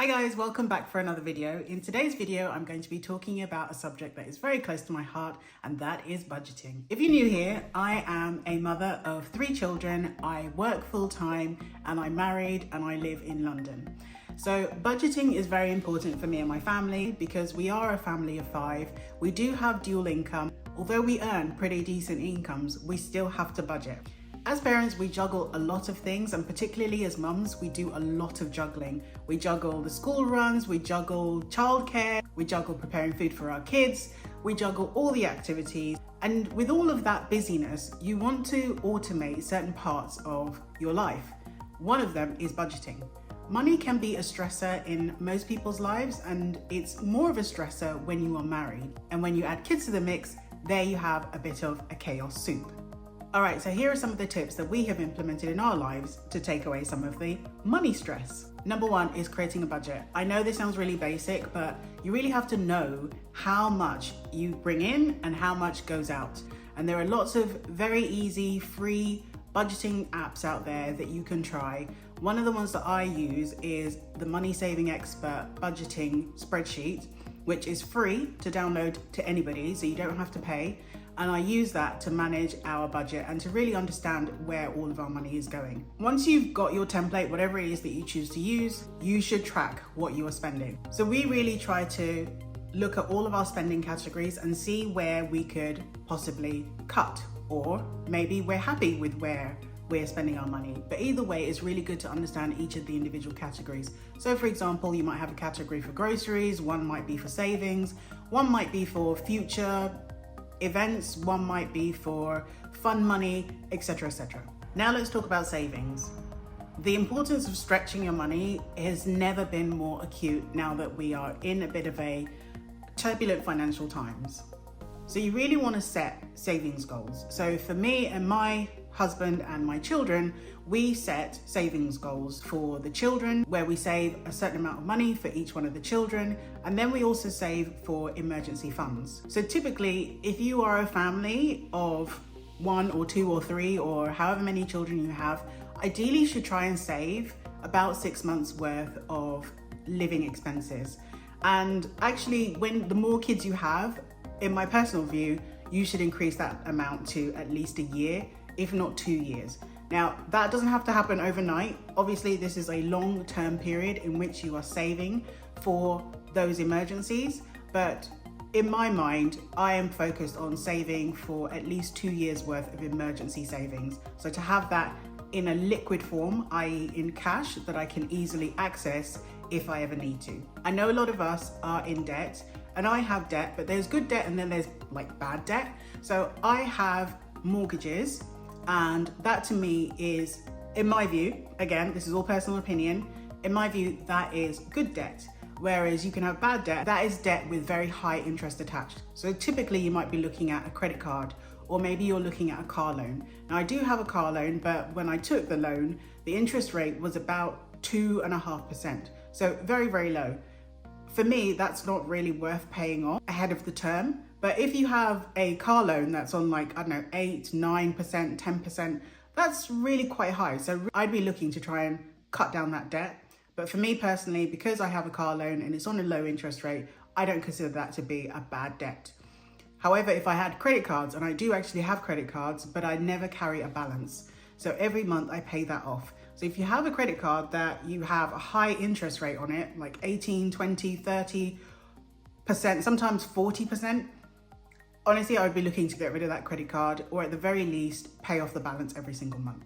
Hi guys, welcome back for another video. In today's video, I'm going to be talking about a subject that is very close to my heart, and that is budgeting. If you're new here, I am a mother of 3 children. I work full-time and I'm married and I live in London. So budgeting is very important for me and my family because we are a family of 5. We do have dual income. Although we earn pretty decent incomes, we still have to budget. As parents, we juggle a lot of things, and particularly as mums, we do a lot of juggling. We juggle the school runs, we juggle childcare, we juggle preparing food for our kids, we juggle all the activities. And with all of that busyness, you want to automate certain parts of your life. One of them is budgeting. Money can be a stressor in most people's lives, and it's more of a stressor when you are married. And when you add kids to the mix, there you have a bit of a chaos soup. All right, so here are some of the tips that we have implemented in our lives to take away some of the money stress. Number 1 is creating a budget. I know this sounds really basic, but you really have to know how much you bring in and how much goes out. And there are lots of very easy, free budgeting apps out there that you can try. One of the ones that I use is the Money Saving Expert budgeting spreadsheet, which is free to download to anybody, so you don't have to pay. And I use that to manage our budget and to really understand where all of our money is going. Once you've got your template, whatever it is that you choose to use, you should track what you are spending. So we really try to look at all of our spending categories and see where we could possibly cut, or maybe we're happy with where we're spending our money. But either way, it's really good to understand each of the individual categories. So for example, you might have a category for groceries, one might be for savings, one might be for future events, one might be for fun money, etc., etc. Now let's talk about savings. The importance of stretching your money has never been more acute now that we are in a bit of a turbulent financial times. So you really want to set savings goals. So for me and my husband and my children, we set savings goals for the children where we save a certain amount of money for each one of the children, and then we also save for emergency funds. So typically, if you are a family of 1 or 2 or 3 or however many children you have, ideally you should try and save about 6 months worth of living expenses. And actually, the more kids you have, in my personal view, you should increase that amount to at least a year, if not 2 years. Now, that doesn't have to happen overnight. Obviously, this is a long-term period in which you are saving for those emergencies. But in my mind, I am focused on saving for at least 2 years worth of emergency savings. So to have that in a liquid form, i.e. in cash, that I can easily access if I ever need to. I know a lot of us are in debt, and I have debt, but there's good debt and then there's like bad debt. So I have mortgages, and that to me is, in my view, again, this is all personal opinion, in my view, that is good debt. Whereas you can have bad debt, that is debt with very high interest attached. So typically you might be looking at a credit card, or maybe you're looking at a car loan. Now I do have a car loan, but when I took the loan, the interest rate was about 2.5%. So very, very low. For me, that's not really worth paying off ahead of the term. But if you have a car loan that's on like, I don't know, 8, 9%, 10%, that's really quite high. So I'd be looking to try and cut down that debt. But for me personally, because I have a car loan and it's on a low interest rate, I don't consider that to be a bad debt. However, if I had credit cards, and I do actually have credit cards, but I never carry a balance. So every month I pay that off. So if you have a credit card that you have a high interest rate on it, like 18, 20, 30%, sometimes 40%, honestly, I would be looking to get rid of that credit card, or at the very least, pay off the balance every single month.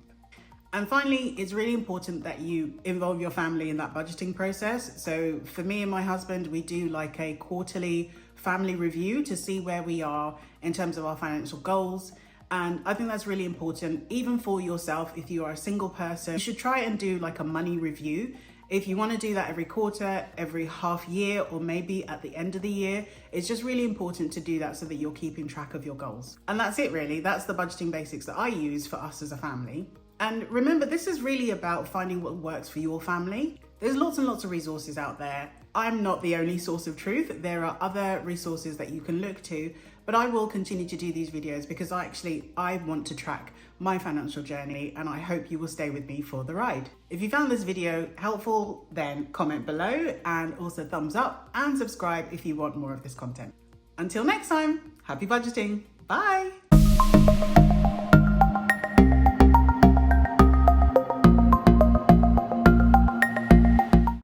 And finally, it's really important that you involve your family in that budgeting process. So for me and my husband, we do like a quarterly family review to see where we are in terms of our financial goals. And I think that's really important, even for yourself. If you are a single person, you should try and do like a money review. If you want to do that every quarter, every half year, or maybe at the end of the year, it's just really important to do that so that you're keeping track of your goals. And that's it really. That's the budgeting basics that I use for us as a family. And remember, this is really about finding what works for your family. There's lots and lots of resources out there. I'm not the only source of truth. There are other resources that you can look to, but I will continue to do these videos because I want to track my financial journey, and I hope you will stay with me for the ride. If you found this video helpful, then comment below and also thumbs up and subscribe if you want more of this content. Until next time, happy budgeting. Bye.